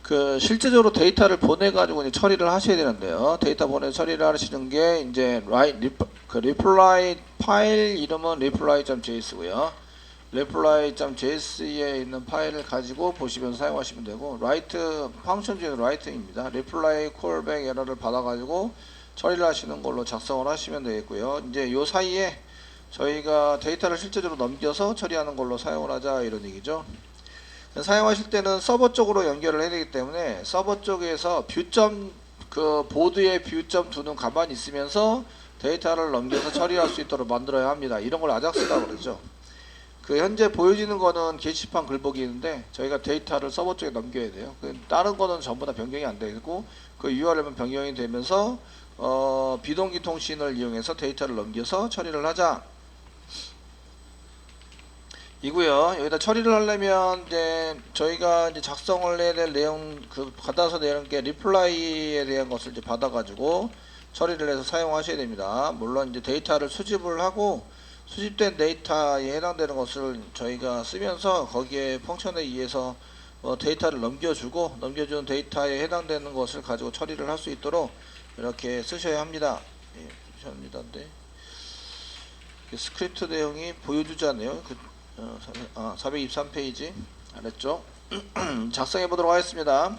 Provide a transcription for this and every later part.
그 실제적으로 데이터를 보내 가지고 이제 처리를 하셔야 되는데요. 데이터 보내 처리를 하시는 게 이제 reply 파일 이름은 reply.js고요. reply.js에 있는 파일을 가지고 보시면서 사용하시면 되고, write 펑션 중에 write입니다. reply callback 에러를 받아 가지고 처리를 하시는 걸로 작성을 하시면 되겠고요. 이제 요 사이에 저희가 데이터를 실제적으로 넘겨서 처리하는 걸로 사용을 하자, 이런 얘기죠. 사용하실 때는 서버 쪽으로 연결을 해야 되기 때문에 서버 쪽에서 보드의 뷰점 2는 가만히 있으면서 데이터를 넘겨서 처리할 수 있도록 만들어야 합니다. 이런 걸 아작스라고 그러죠. 그 현재 보여지는 거는 게시판 글보기인데 저희가 데이터를 서버 쪽에 넘겨야 돼요. 다른 거는 전부 다 변경이 안 되고, 그 URL만 변경이 되면서 비동기 통신을 이용해서 데이터를 넘겨서 처리를 하자 이고요. 여기다 처리를 하려면 이제 저희가 이제 작성을 해야 될 내용, 받아서 내는 게 리플라이에 대한 것을 이제 받아가지고 처리를 해서 사용하셔야 됩니다. 물론 이제 데이터를 수집을 하고, 수집된 데이터에 해당되는 것을 저희가 쓰면서 거기에 펑션에 의해서 데이터를 넘겨주는 데이터에 해당되는 것을 가지고 처리를 할 수 있도록 이렇게 쓰셔야 합니다. 예, 합니다. 네. 스크립트 내용이 보여주지 않네요. 423페이지 아래쪽 작성해 보도록 하겠습니다.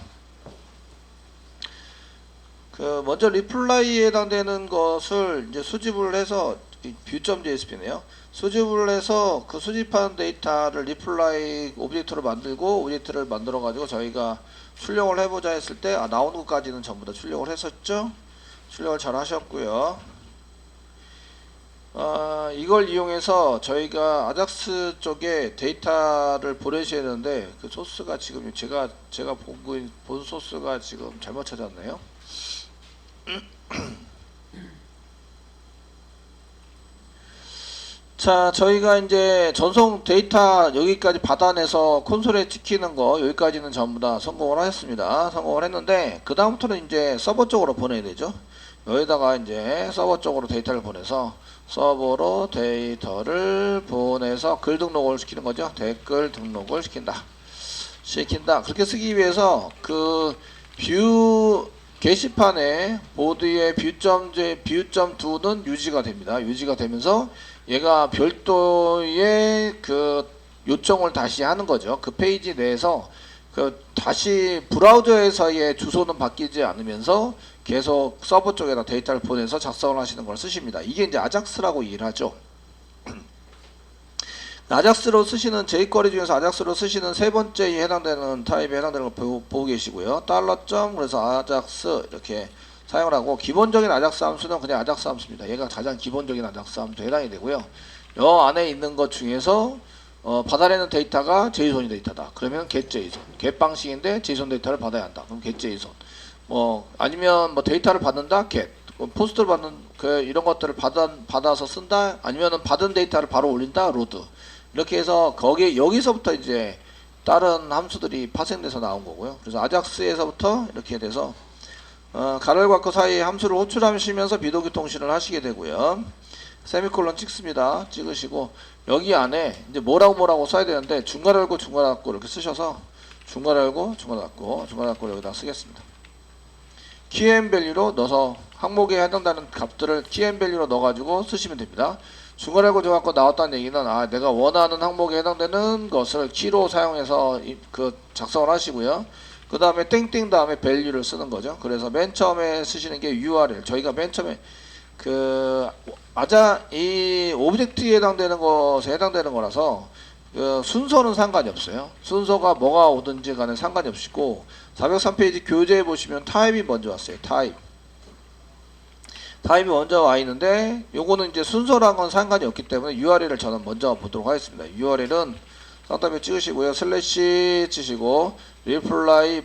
먼저 리플라이에 해당되는 것을 이제 수집을 해서, view.jsp네요. 수집을 해서 그 수집한 데이터를 리플라이 오브젝트로 만들고, 오브젝트를 만들어 가지고 저희가 출력을 해보자 했을 때, 나오는 것까지는 전부 다 출력을 했었죠. 출력을 잘 하셨고요. 이걸 이용해서 저희가 아작스 쪽에 데이터를 보내셔야 되는데, 그 소스가 지금 제가 본 소스가 지금 잘못 찾았네요. 자, 저희가 이제 전송 데이터 여기까지 받아내서 콘솔에 찍히는 거 여기까지는 전부 다 성공을 하셨습니다. 성공을 했는데 그 다음부터는 이제 서버 쪽으로 보내야 되죠. 여기다가 이제 서버 쪽으로 데이터를 보내서 서버로 데이터를 보내서 글 등록을 시키는 거죠. 댓글 등록을 시킨다. 그렇게 쓰기 위해서 그 뷰 게시판에 보드의 뷰점2는 유지가 됩니다. 유지가 되면서 얘가 별도의 그 요청을 다시 하는 거죠. 그 페이지 내에서 다시 브라우저에서의 주소는 바뀌지 않으면서 계속 서버 쪽에다 데이터를 보내서 작성을 하시는 걸 쓰십니다. 이게 이제 아작스라고 얘기를 하죠. 아작스로 쓰시는 jQuery 중에서 아작스로 쓰시는 세 번째에 해당되는 타입에 해당되는 걸 보고 계시고요. $. 그래서 아작스 이렇게 사용을 하고, 기본적인 아작스 함수는 그냥 아작스 함수입니다. 얘가 가장 기본적인 아작스 함수에 해당이 되고요. 요 안에 있는 것 중에서 받아내는 데이터가 JSON 데이터다. 그러면 getJSON. get 방식인데 JSON 데이터를 받아야 한다. 그럼 getJSON. 아니면 데이터를 받는다. get. 포스트를 받는 이런 것들을 받아서 쓴다. 아니면은 받은 데이터를 바로 올린다. load. 이렇게 해서 여기서부터 이제 다른 함수들이 파생돼서 나온 거고요. 그래서 아작스에서부터 이렇게 돼서 가로과 그 사이에 함수를 호출하시면서 비동기 통신을 하시게 되고요. 세미콜론 찍습니다. 찍으시고 여기 안에 이제 뭐라고 써야 되는데, 중괄호 열고 중괄호 닫고 이렇게 쓰셔서 중괄호 열고 중괄호 닫고 여기다 쓰겠습니다. keyvalue 넣어서 항목에 해당되는 값들을 keyvalue 넣어가지고 쓰시면 됩니다. 중괄호 열고 중괄호 닫고 나왔다는 얘기는 내가 원하는 항목에 해당되는 것을 키로 사용해서 작성을 하시고요. 그 다음에 땡땡 다음에 value를 쓰는 거죠. 그래서 맨 처음에 쓰시는 게 URL. 저희가 맨 처음에 이 오브젝트에 해당되는 것에 해당되는 거라서 순서는 상관이 없어요. 순서가 뭐가 오든지 간에 상관이 없고, 403페이지 교재에 보시면 타입이 먼저 왔어요. 타입이 먼저 와 있는데, 요거는 이제 순서랑 건 상관이 없기 때문에 URL을 저는 먼저 보도록 하겠습니다. URL은 상담에 찍으시고요. 슬래시 치시고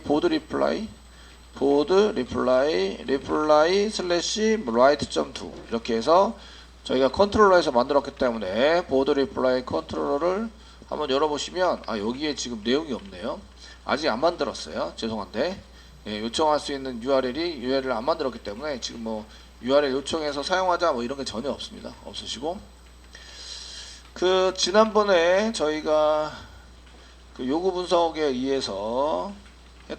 보드 리플라이 슬래시 write.to 이렇게 해서 저희가 컨트롤러에서 만들었기 때문에 보드 리플라이 컨트롤러를 한번 열어보시면 여기에 지금 내용이 없네요. 아직 안 만들었어요. 죄송한데 요청할 수 있는 URL을 안 만들었기 때문에 지금 URL 요청해서 사용하자 이런 게 전혀 없습니다. 없으시고, 지난번에 저희가 요구 분석에 의해서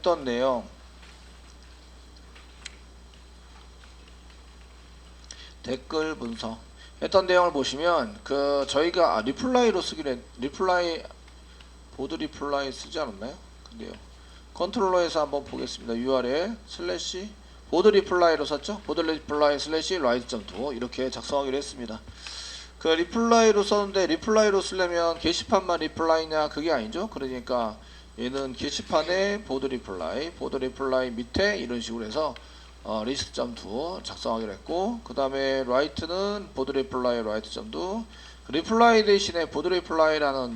했던 내용 댓글 분석 했던 내용을 보시면 그 저희가 리플라이로 쓰기로 리플라이 보드 리플라이 쓰지 않았나요? 근데요 컨트롤러에서 한번 보겠습니다. URL 슬래시 보드 리플라이로 썼죠? 보드 리플라이 슬래시 라이트.2 이렇게 작성하기로 했습니다. 그 리플라이로 썼는데 리플라이로 쓰려면 게시판만 리플라이냐 그게 아니죠. 그러니까 얘는 게시판에 보드 리플라이 밑에 이런 식으로 해서 리스트.2 작성하기로 했고, 그 다음에 라이트는 보드 리플라이 라이트.2 리플라이 대신에 보드 리플라이라는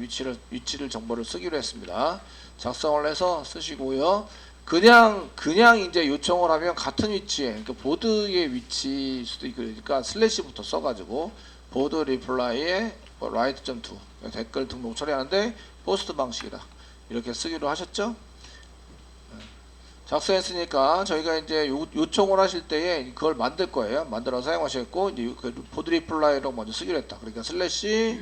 위치를 정보를 쓰기로 했습니다. 작성을 해서 쓰시고요. 그냥 이제 요청을 하면 같은 위치에, 그러니까 보드의 위치일 수도 있고, 그러니까 슬래시부터 써가지고 보드 리플라이에 라이트.2 댓글 등록 처리하는데 포스트 방식이다 이렇게 쓰기로 하셨죠? 작성했으니까 저희가 이제 요청을 하실 때에 그걸 만들 거예요. 만들어 사용하셨고, 이제 그 보드 리플라이로 먼저 쓰기로 했다. 그러니까 슬래시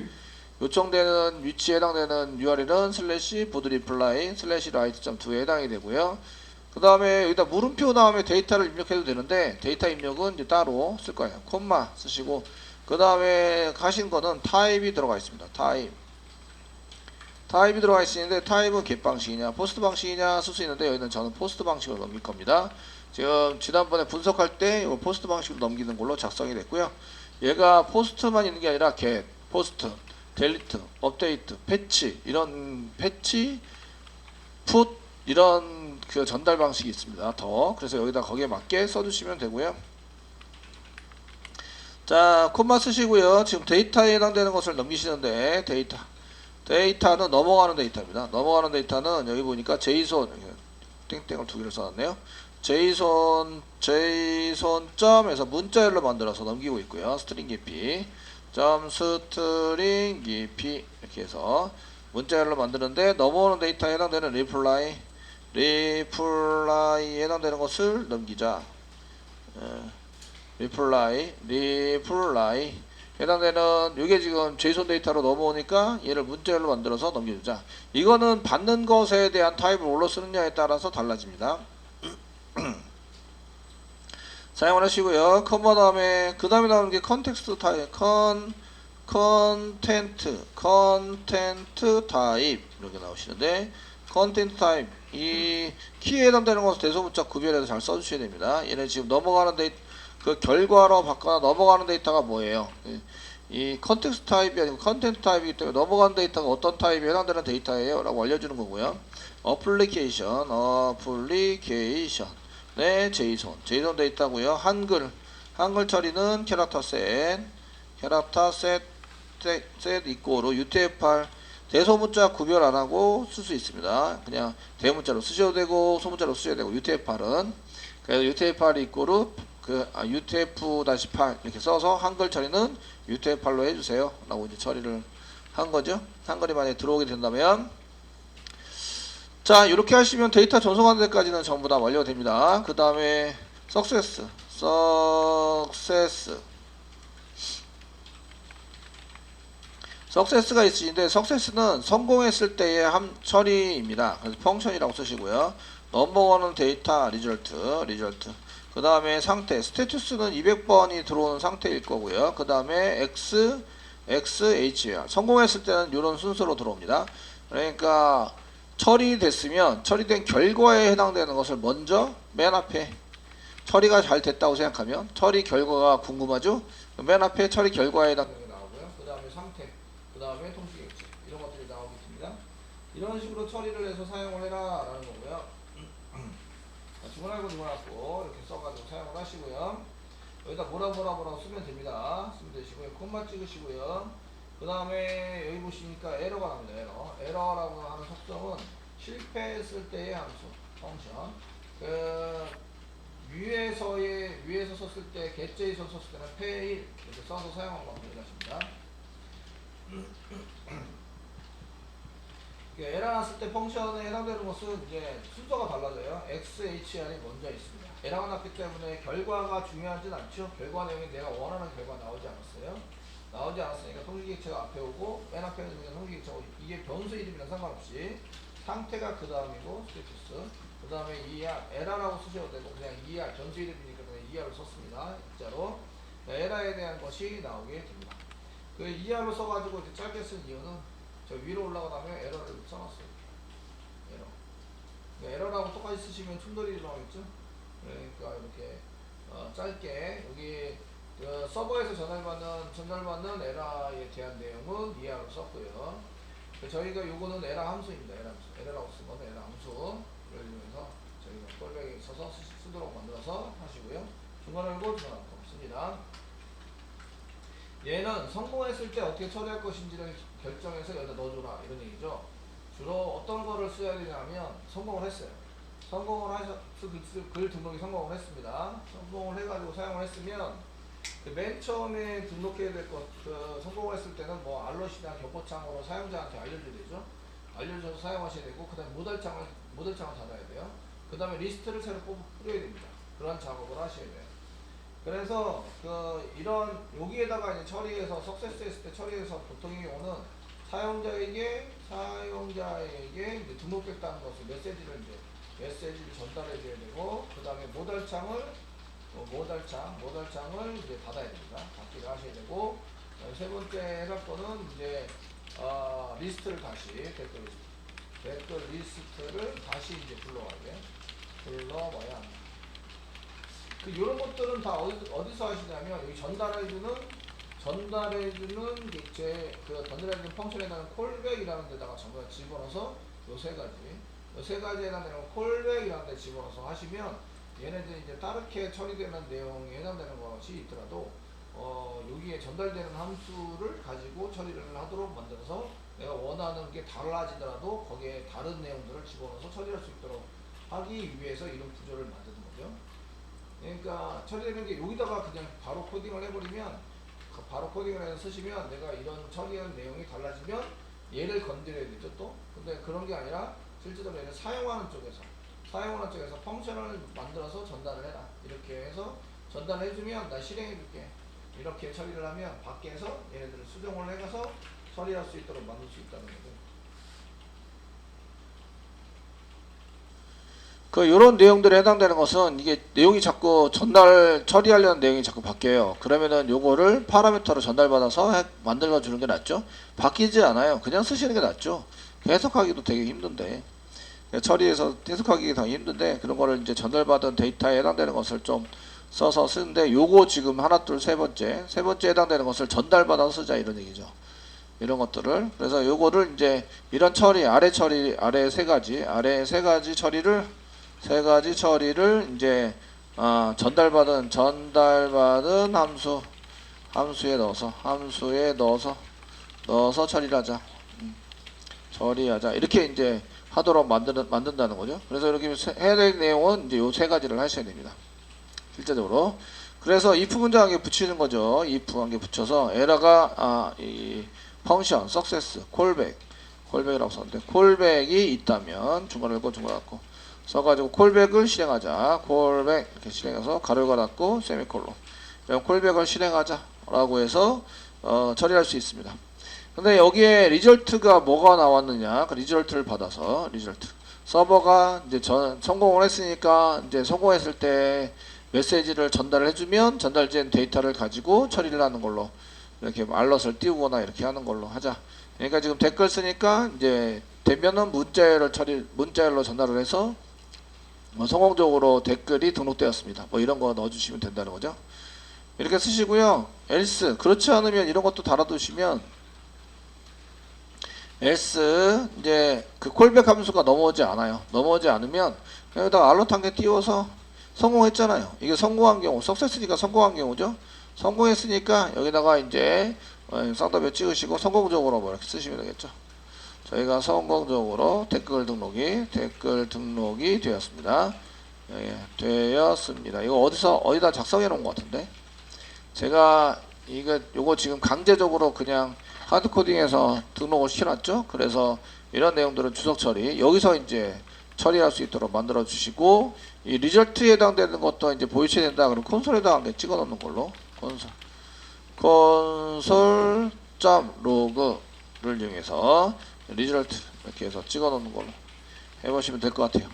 요청되는 위치에 해당되는 URL은 슬래시 보드 리플라이 슬래시 라이트.2에 해당이 되고요. 그 다음에 여기다 물음표 다음에 데이터를 입력해도 되는데 데이터 입력은 이제 따로 쓸 거예요. 콤마 쓰시고, 그 다음에 가신 거는 타입이 들어가 있습니다. 타입이 들어가 있는데 타입은 get 방식이냐 포스트 방식이냐 쓸 수 있는데 여기는 저는 포스트 방식으로 넘길 겁니다. 지금 지난번에 분석할 때 이거 포스트 방식으로 넘기는 걸로 작성이 됐고요. 얘가 포스트만 있는 게 아니라 get, 포스트, 델리트, 업데이트, 패치 이런 패치, 풋 이런 그 전달 방식이 있습니다. 그래서 여기다 거기에 맞게 써주시면 되고요. 자, 콤마 쓰시고요. 지금 데이터에 해당되는 것을 넘기시는데 데이터는 넘어가는 데이터입니다. 넘어가는 데이터는 여기 보니까 제이손 땡땡을 두 개를 써놨네요. 제이손 점에서 문자열로 만들어서 넘기고 있고요. 스트링 깊이 점 스트링 깊이 이렇게 해서 문자열로 만드는데 넘어오는 데이터에 해당되는 리플라이에 해당되는 것을 넘기자. 리플라이 해당되는 이게 지금 제이손 데이터로 넘어오니까 얘를 문자열로 만들어서 넘겨주자. 이거는 받는 것에 대한 타입을 뭘로 쓰느냐에 따라서 달라집니다. 사용을 하시고요. 컴마 다음에 그 다음에 나오는 게 컨텍스트 타입, 컨텐트 타입 이렇게 나오시는데, 컨텐트 타입 이 키에 해당되는 것을 대소문자 구별해서 잘 써주셔야 됩니다. 얘는 지금 넘어가는 데이터 그 결과로 바꿔 넘어가는 데이터가 뭐예요? 이 컨텍스트 타입이 아니고 컨텐트 타입이기 때문에 넘어가는 데이터가 어떤 타입에 해당되는 데이터예요 라고 알려주는 거고요. 어플리케이션 네, 제이손 데이터고요. 한글 처리는 캐릭터 셋 이꼬로 UTF-8 대소문자 구별 안하고 쓸 수 있습니다. 그냥 대문자로 쓰셔도 되고 소문자로 쓰셔도 되고, UTF-8은 그래서 UTF-8 이꼬로 UTF-8 이렇게 써서 한글 처리는 UTF-8로 해주세요 라고 이제 처리를 한 거죠. 한글이 만약에 들어오게 된다면, 자 이렇게 하시면 데이터 전송하는 데까지는 전부 다 완료가 됩니다. 그 다음에 석세스가 있으신데, 석세스는 성공했을 때의 처리입니다. 그래서 펑션이라고 쓰시고요. 넘버원은 데이터 리절트 그 다음에 상태 스테투스는 200번이 들어오는 상태일 거고요. 그 다음에 XHR 성공했을 때는 이런 순서로 들어옵니다. 그러니까 처리된 결과에 해당되는 것을 먼저 맨 앞에, 처리가 잘 됐다고 생각하면 처리 결과가 궁금하죠? 맨 앞에 처리 결과에 해당되는 게 나오고요. 그 다음에 상태, 그 다음에 통식액체 이런 것들이 나오겠습니다. 이런 식으로 처리를 해서 사용을 해라 라는 거고요. 주문하고 이렇게 써가지고 사용을 하시고요. 여기다 뭐라 쓰면 됩니다. 쓰면 되시고요. 콤마 찍으시고요. 그 다음에 여기 보시니까 에러가 나옵니다. 에러라고 하는 속성은 실패했을 때의 함수 펑션. 위에서 썼을 때 getJSON 썼을 때는 fail 이렇게 써서 사용하는 방법을 하십니다. 에러 났을 때 펑션에 해당되는 것은 이제 순서가 달라져요. XHR이 먼저 있습니다. 에러가 났기 때문에 결과가 중요하진 않죠. 결과 내용이 내가 원하는 결과 나오지 않았어요. 나오지 않았으니까 통지객체가 앞에 오고, 맨 앞에 있는 통지객체가 이게 변수 이름이랑 상관없이 상태가 그 다음이고 스테이터스, 그 그 다음에 에러라고 쓰셔도 되고 그냥 변수 이름이니까 그냥 ER로 썼습니다. 일자로 에러에 대한 것이 나오게 됩니다. 그 ER로 써가지고 이제 짧게 쓴 이유는 저 위로 올라가다면 에러를 써놨어요. 에러라고 똑같이 쓰시면 충돌이 일어나겠죠. 그러니까 이렇게 짧게 여기 그 서버에서 전달받는 에러에 대한 내용은 ER로 썼고요. 저희가 요거는 에러 함수입니다. 에러라고 쓴 거는 에러 함수. 예를 들면서 저희가 꼴백에 있어서 쓰도록 만들어서 하시고요. 중간에 열고 중간에 없습니다. 얘는 성공했을 때 어떻게 처리할 것인지를 결정해서 여기다 넣어줘라 이런 얘기죠. 주로 어떤 거를 써야 되냐면 성공을 했어요. 성공을 해서 글 등록이 성공을 했습니다. 성공을 해가지고 사용을 했으면 맨 처음에 등록해야 될 것, 성공을 했을 때는 뭐 알럿이나 격포창으로 사용자한테 알려줘야 되죠. 알려줘서 사용하셔야 되고, 그 다음에 모델창을 닫아야 돼요. 그 다음에 리스트를 새로 뿌려야 됩니다. 그런 작업을 하셔야 돼요. 그래서 이런 여기에다가 이제 처리해서 석세스 했을 때 처리해서 보통의 경우는 사용자에게 이제 등록됐다는 것을 메시지를 전달해 줘야 되고, 그 다음에 모델창을 이제 닫아야 됩니다. 닫기를 하셔야 되고, 세 번째 해당 거는 이제 리스트를 다시 댓글 리스트를 다시 이제 불러와야 합니다. 이런 것들은 다 어디서 하시냐면 여기 전달해주는 펑션에 해당하는 콜백이라는 데다가 전부 다 집어넣어서 요 세 가지에 해당되는 콜백이라는 데 집어넣어서 하시면 얘네들이 이제 다르게 처리되는 내용에 해당되는 것이 있더라도 여기에 전달되는 함수를 가지고 처리를 하도록 만들어서 내가 원하는 게 달라지더라도 거기에 다른 내용들을 집어넣어서 처리할 수 있도록 하기 위해서 이런 구조를 만드는 거죠. 그러니까 처리되는 게 여기다가 그냥 바로 코딩을 해버리면 바로 코딩을 해서 쓰시면 내가 이런 처리하는 내용이 달라지면 얘를 건드려야 되죠 또. 근데 그런 게 아니라 실제로 얘를 사용하는 쪽에서 펑션을 만들어서 전달을 해라. 이렇게 해서 전달을 해주면 나 실행해줄게. 이렇게 처리를 하면 밖에서 얘네들을 수정을 해가서 처리할 수 있도록 만들 수 있다는 거죠. 요런 내용들에 해당되는 것은 이게 내용이 자꾸 처리하려는 내용이 자꾸 바뀌어요. 그러면은 요거를 파라미터로 전달받아서 만들어 주는 게 낫죠. 바뀌지 않아요. 그냥 쓰시는 게 낫죠. 해석하기도 되게 힘든데. 처리해서 해석하기가 힘든데 그런 거를 이제 전달받은 데이터에 해당되는 것을 좀 써서 쓰는데 요거 지금 하나 둘 세 번째 해당되는 것을 전달받아서 쓰자 이런 얘기죠. 이런 것들을 그래서 요거를 이제 이런 처리 아래 세 가지 처리를 이제 전달받은 함수에 넣어서 처리하자 이렇게 이제 하도록 만든다는 거죠. 그래서 이렇게 해야 될 내용은 이제 요 세 가지를 하셔야 됩니다. 실제적으로. 그래서 if 문장에 붙이는 거죠. if 한 개 붙여서 에러가 이 펑션, success, 콜백이라고 썼는데 콜백이 있다면 중간을 닫고 써가지고 콜백을 실행하자. 콜백 이렇게 실행해서 가로가 닫고 세미콜론. 콜백을 실행하자라고 해서 처리할 수 있습니다. 근데 여기에 리절트가 뭐가 나왔느냐? 그 리절트를 받아서 서버가 이제 성공을 했으니까 이제 성공했을 때 메시지를 전달을 해주면 전달된 데이터를 가지고 처리를 하는 걸로 이렇게 알럿을 띄우거나 이렇게 하는 걸로 하자. 그러니까 지금 댓글 쓰니까 이제 되면은 문자열로 전달을 해서 성공적으로 댓글이 등록되었습니다. 뭐 이런 거 넣어주시면 된다는 거죠. 이렇게 쓰시고요. else 그렇지 않으면 이런 것도 달아두시면 else 이제 그 콜백 함수가 넘어오지 않으면 여기다가 알럿 한 개 띄워서 성공했잖아요. 이게 성공한 경우, 석세스니까 성공한 경우죠. 성공했으니까 여기다가 이제 쌍따옴표 찍으시고 성공적으로 뭐 이렇게 쓰시면 되겠죠. 저희가 성공적으로 댓글 등록이 되었습니다. 되었습니다. 이거 어디다 작성해 놓은 것 같은데 제가 요거 지금 강제적으로 그냥 하드코딩해서 등록을 시켜놨죠. 그래서 이런 내용들은 주석 처리 여기서 이제 처리할 수 있도록 만들어 주시고 이 리절트에 해당되는 것도 이제 보여줘야 된다. 그럼 콘솔에다가 한개 찍어 놓는 걸로 콘솔.log를 이용해서 리절트 이렇게 해서 찍어 놓는 걸로 해보시면 될 것 같아요.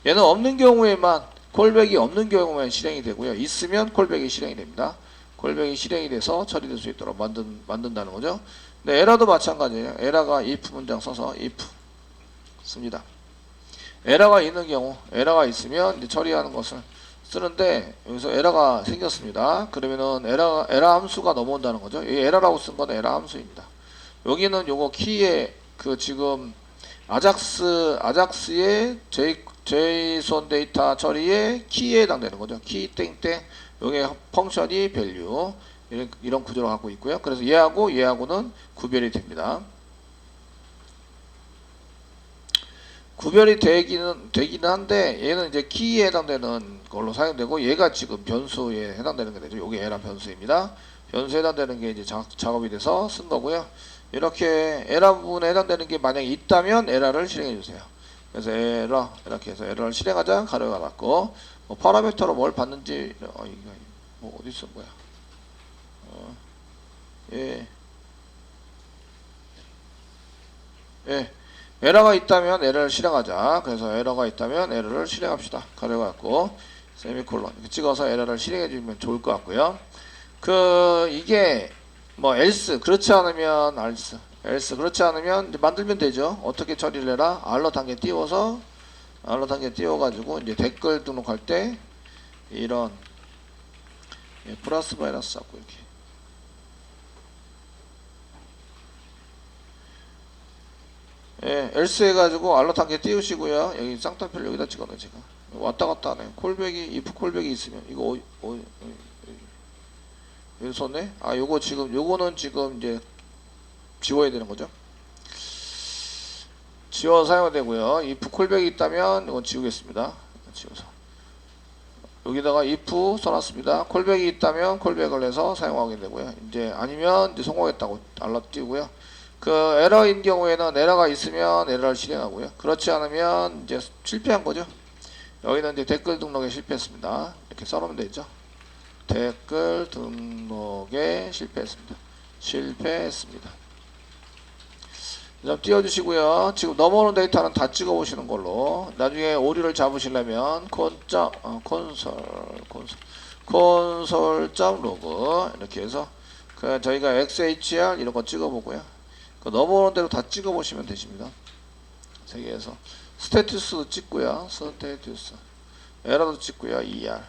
얘는 없는 경우에만 콜백이 없는 경우에만 실행이 되고요. 있으면 콜백이 실행이 됩니다. 콜백이 실행이 돼서 처리될 수 있도록 만든다는 거죠. 네, 에러도 마찬가지예요. 에러가 if 문장 써서 if 씁니다. 에러가 있는 경우, 에러가 있으면 이제 처리하는 것을 쓰는데 여기서 에러가 생겼습니다. 그러면은 에러 함수가 넘어온다는 거죠. 이 에러라고 쓴 건 에러 함수입니다. 여기는 요거 키에 그 지금 아작스의 JSON 데이터 처리의 키에 해당되는 거죠. 키 땡땡 요게 펑션이 밸류 이런 구조를 갖고 있고요. 그래서 얘하고는 구별이 됩니다. 구별이 되기는 한데 얘는 이제 키에 해당되는 걸로 사용되고 얘가 지금 변수에 해당되는 게 되죠. 요게 에러 변수입니다. 변수에 해당되는 게 이제 작업이 돼서 쓴 거고요. 이렇게 에러 부분에 해당되는 게 만약에 있다면 에러를 실행해 주세요. 그래서 에러 이렇게 해서 에러를 실행하자 가로가 닫고 뭐 파라미터로 뭘 받는지 이거 뭐 어디 있어 뭐야? 예. 에러가 있다면 에러를 실행하자. 그래서 에러가 있다면 에러를 실행합시다. 가로가 닫고 세미콜론 이렇게 찍어서 에러를 실행해 주면 좋을 것 같고요. 이게 뭐 else 그렇지 않으면 else 그렇지 않으면 이제 만들면 되죠. 어떻게 처리를 해라? 알러 단계 띄워가지고 이제 댓글 등록할 때 이런 플러스 마이너스 잡고 이렇게 else 해가지고 알러 단계 띄우시고요. 여기 쌍따표를 여기다 찍어놔 제가 왔다 갔다 하네. 콜백이 if 콜백이 있으면 이거 여기 썼네. 요거는 지금 이제 지워야 되는 거죠. 지워 사용이 되고요. if 콜백이 있다면 이건 지우겠습니다. 지워서 여기다가 if 써놨습니다. 콜백이 있다면 콜백을 해서 사용하게 되고요. 이제 아니면 이제 성공했다고 알러 띄우고요. 에러인 경우에는 에러가 있으면 에러를 실행하고요. 그렇지 않으면 이제 실패한 거죠. 여기는 이제 댓글 등록에 실패했습니다. 이렇게 써놓으면 되죠. 댓글 등록에 실패했습니다. 좀 띄워주시고요. 지금 넘어오는 데이터는 다 찍어보시는 걸로. 나중에 오류를 잡으시려면 콘솔.로그 이렇게 해서 저희가 XHR 이런 거 찍어보고요. 넘어오는 대로 다 찍어보시면 되십니다. 세 개에서 스테투스도 찍고요. 스테투스 에러도 찍고요. ER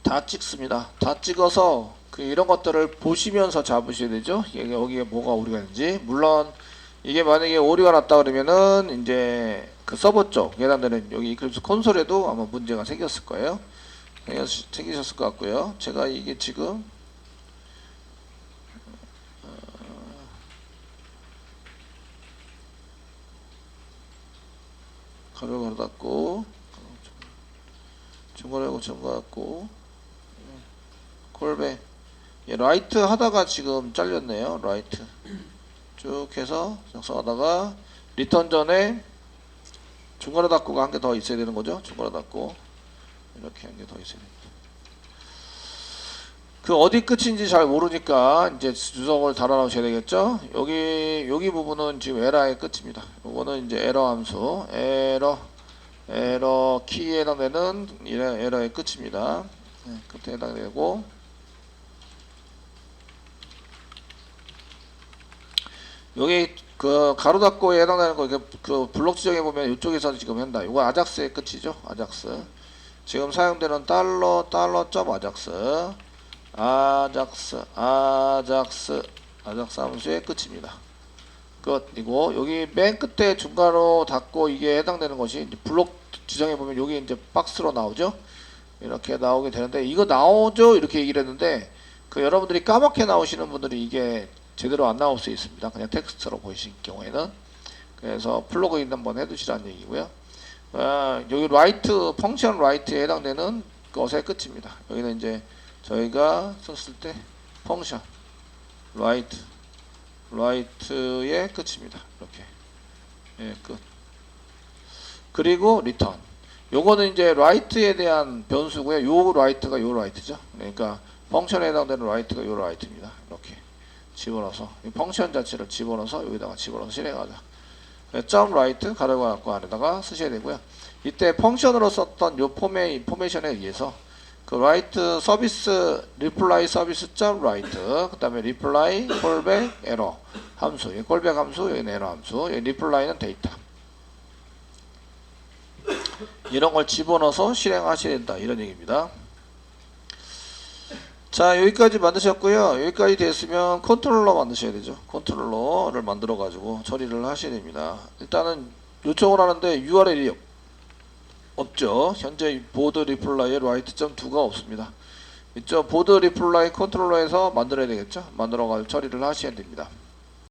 다 찍습니다. 다 찍어서 이런 것들을 보시면서 잡으셔야 되죠. 여기에 뭐가 오류가 있는지. 물론 이게 만약에 오류가 났다 그러면은 이제 서버 쪽 해당되는 여기 이클립스 콘솔에도 아마 문제가 생겼을 거예요. 생기셨을 것 같고요. 제가 이게 지금 가로 닫고 중괄하고 닫고 콜백 라이트 하다가 지금 잘렸네요. 라이트 쭉 해서 작성하다가 리턴 전에 중괄호 닫고가 한 개 더 있어야 되는 거죠. 중괄호 닫고 이렇게 한 개 더 있어야 됩니다. 어디 끝인지 잘 모르니까 이제 주석을 달아 놓으셔야 되겠죠. 여기 부분은 지금 에러의 끝입니다. 요거는 이제 에러 함수 에러 키에 해당되는 에러의 끝입니다. 끝에 해당되고 여기 가로 닫고에 해당되는 거 블록 지정해 보면 이쪽에서 지금 한다. 이거 아작스의 끝이죠. 아작스 지금 사용되는 $점 아작스 함수의 끝입니다. 끝이고 여기 맨 끝에 중괄호 닫고 이게 해당되는 것이 이제 블록 지정해 보면 여기 이제 박스로 나오죠. 이렇게 나오게 되는데 이거 나오죠 이렇게 얘기를 했는데 여러분들이 까맣게 나오시는 분들이 이게 제대로 안 나올 수 있습니다. 그냥 텍스트로 보이실 경우에는. 그래서 플러그인 한번 해두시라는 얘기고요. 여기 라이트 펑션 라이트에 해당되는 것의 끝입니다. 여기는 이제 저희가 썼을 때 펑션 라이트의 끝입니다. 이렇게 끝. 그리고 리턴. 요거는 이제 라이트에 대한 변수고요. 요 라이트가 요 라이트죠. 그러니까 펑션에 해당되는 라이트가 요 라이트입니다. 이렇게 집어넣어서 이 펑션 자체를 집어넣어서 여기다가 집어넣어서 실행하자. 점 라이트 가로 갖고 안에다가 쓰셔야 되고요. 이때 펑션으로 썼던 요 포메이션에 의해서 그 라이트 서비스 리플라이 서비스 점 라이트 그다음에 리플라이 콜백 에러 함수 여기 콜백 함수 여기 에러 함수 여기 리플라이는 데이터 이런 걸 집어넣어서 실행하셔야 된다 이런 얘기입니다. 자 여기까지 만드셨고요. 여기까지 됐으면 컨트롤러 만드셔야 되죠. 컨트롤러를 만들어 가지고 처리를 하셔야 됩니다. 일단은 요청을 하는데 URL이 없죠. 현재 보드 리플라이에 라이트.2가 없습니다. 이쪽 보드 리플라이 컨트롤러에서 만들어야 되겠죠. 만들어 가지고 처리를 하셔야 됩니다.